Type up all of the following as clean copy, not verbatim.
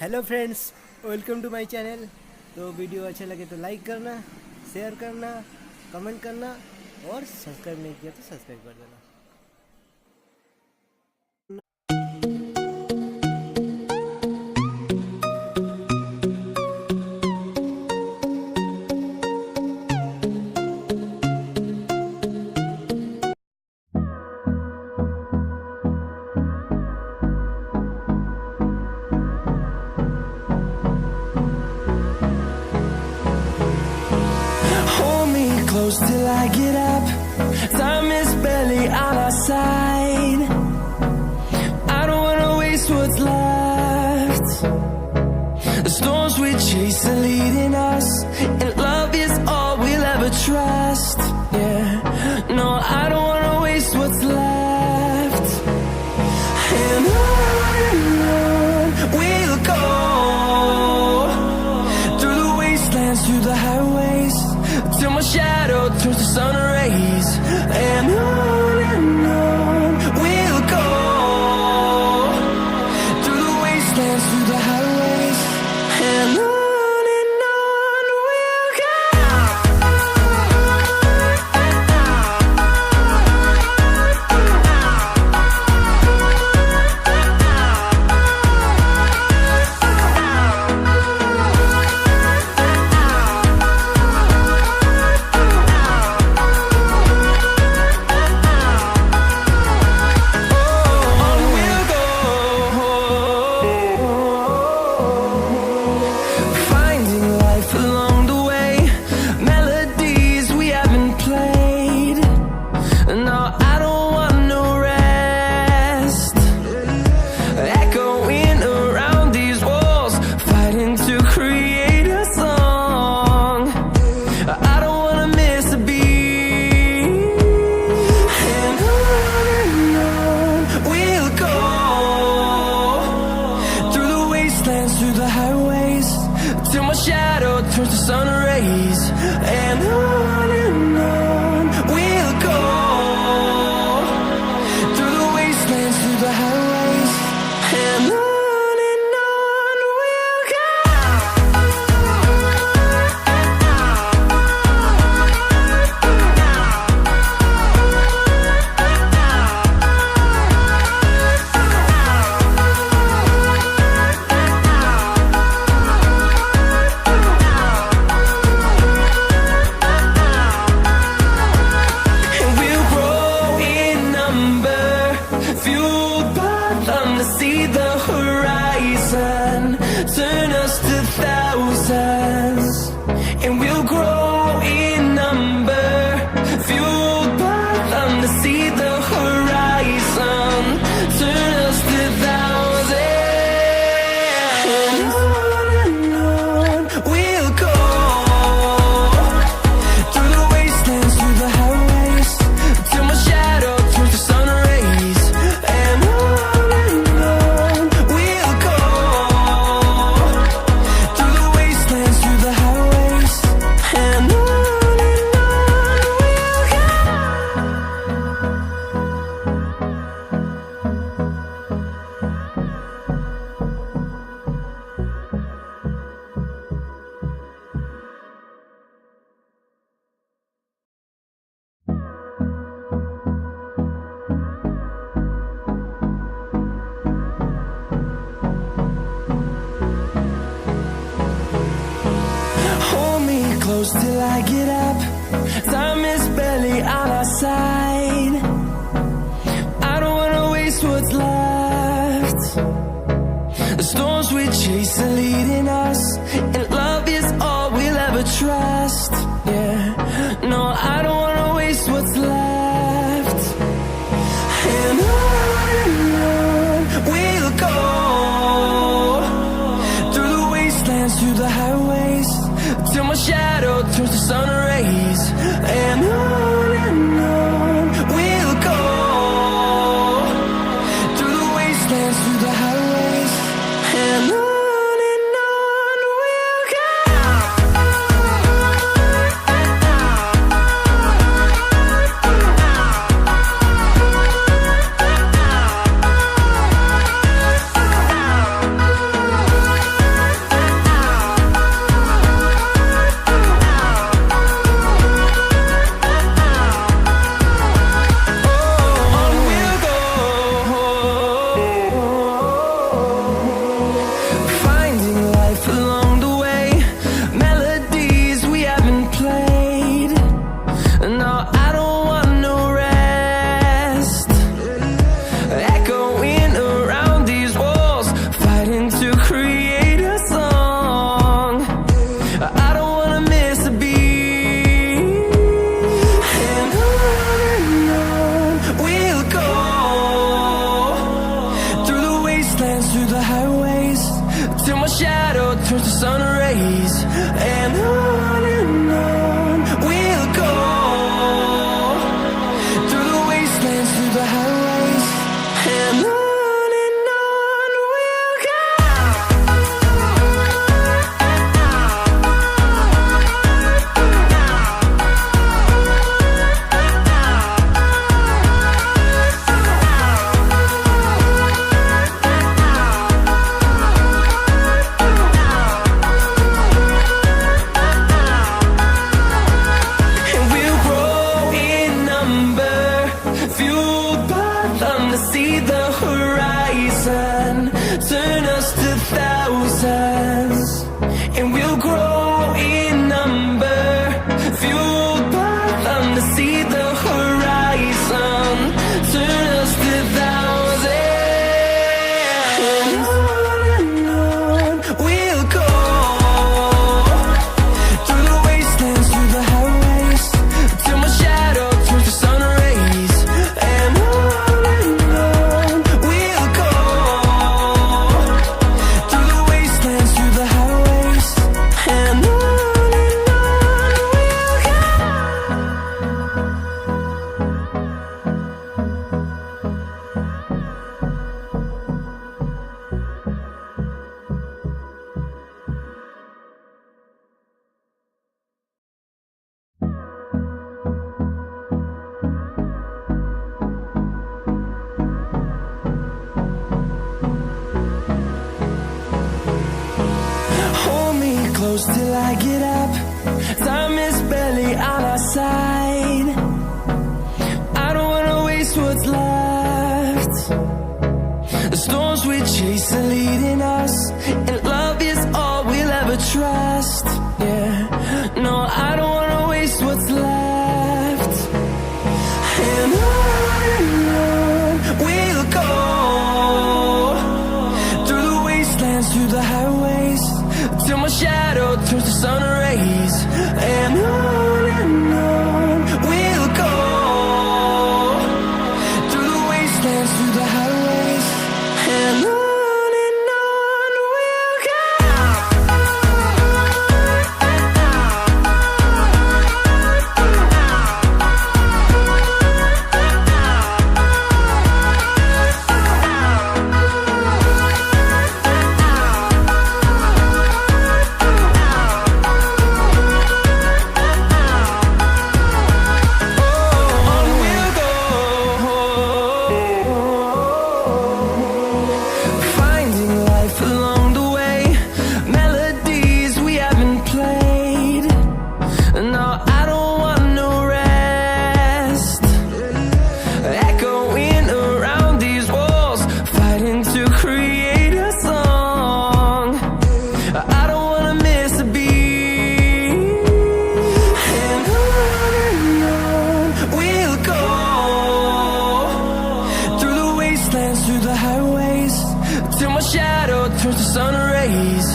Hello friends, welcome to my channel. तो video अच्छा लगे तो लाइक करना, शेयर करना, कमेंट करना और सब्सक्राइब नहीं किया तो सब्सक्राइब कर देना। Till I get up, time is barely on our side. I don't wanna waste what's left. The storms we chase are leading us, and love is all we'll ever trust. Yeah, no, I don't wanna waste what's left. And on we'll go, through the wastelands, through the highways, till my shadow turns to sun rays. And on we'll go, through the wastelands, through the highways. And on we'll go. Through the highways, till my shadow turns to sun rays. And on we'll go, through the wastelands, through the highways. And on we'll go. See the horizon, turn us to thousands, and we'll grow in number, fueled by them to see the horizon, turn us to thousands. And on we'll go, through the wastelands, through the highways, till my shadow turns to sun rays. And close till I get up, time is barely on our side. I don't wanna waste what's left. The storms we chase are leading us, and love is all we'll ever trust. Yeah, no, I don't wanna waste what's left. And on we'll go, through the wastelands, through the highways, till my shadow turns to sun rays. And on we'll go, through the wastelands, through the highways. And on we'll go. fighting to create a song. I don't wanna miss a beat. And on we'll go, through the wastelands, through the highways, till my shadow turns to sun rays. And on we'll go, through the wastelands, through the highways, and on. See the horizon, turn us to thousands, and we'll grow in number, fueled by them to see the horizon, turn us to thousands. And on we'll go, through the wastelands, through the highways, till my shadow turns to sun rays. And close till I get up. Time is barely on our side. I don't wanna waste what's left. The storms we chase are leading us, and love is all we'll ever trust. Yeah, no, I don't wanna waste what's left. And on we'll go, through the wastelands, through the highways, till my shadow turns to sun rays. And on we'll go, through the wastelands, through the highways, and on we'll go. Through the highways, till my shadow turns to sun rays.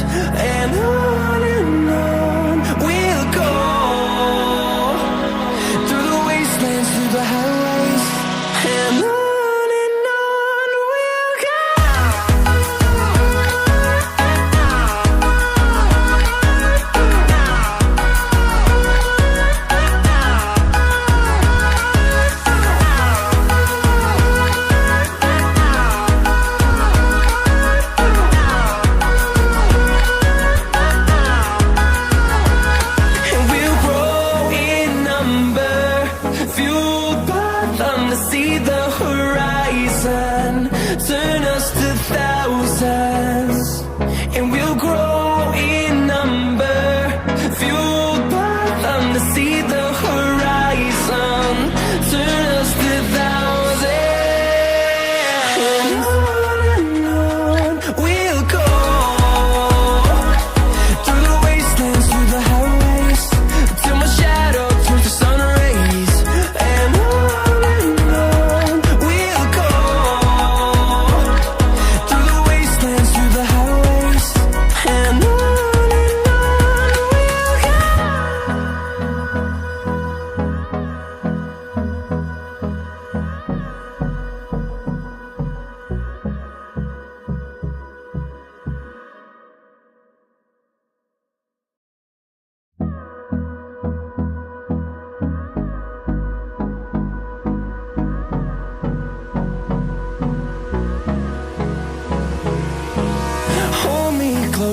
And on we'll go, through the wastelands, through the highways, and on we'll go.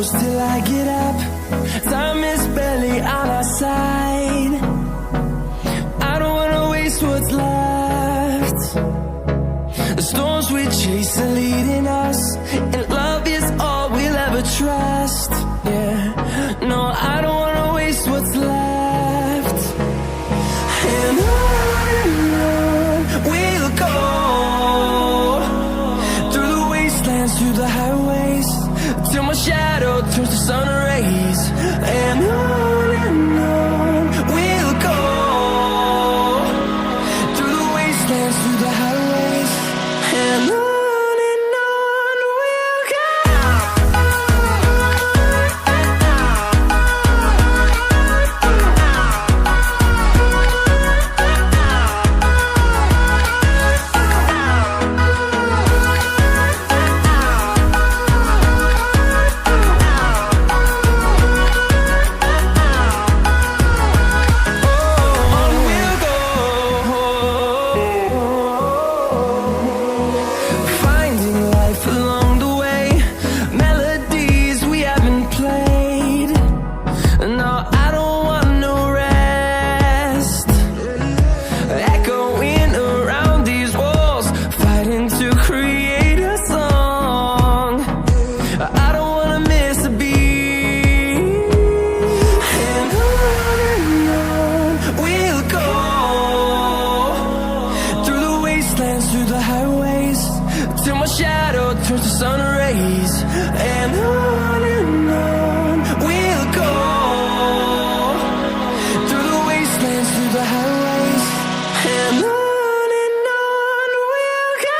close till I get up. Time is barely on our side. I don't wanna waste what's left. The storms we chase are leading us, and love is all we'll ever trust. Yeah, no, I don't wanna waste what's left. And on we'll go, through the wastelands, through the highways, till my shadow turns to sun rays. And on we'll go, through the wastelands, through the highways, and on we'll go. Through the highways, till my shadow turns to sun rays. And on we'll go, through the wastelands, through the highways, and on we'll go.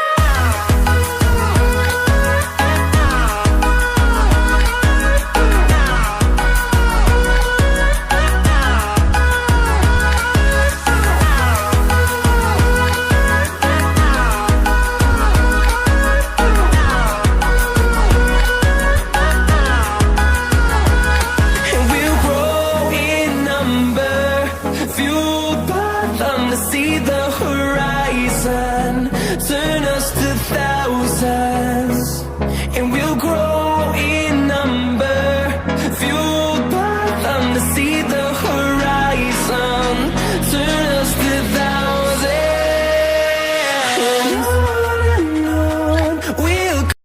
Fueled by them to see the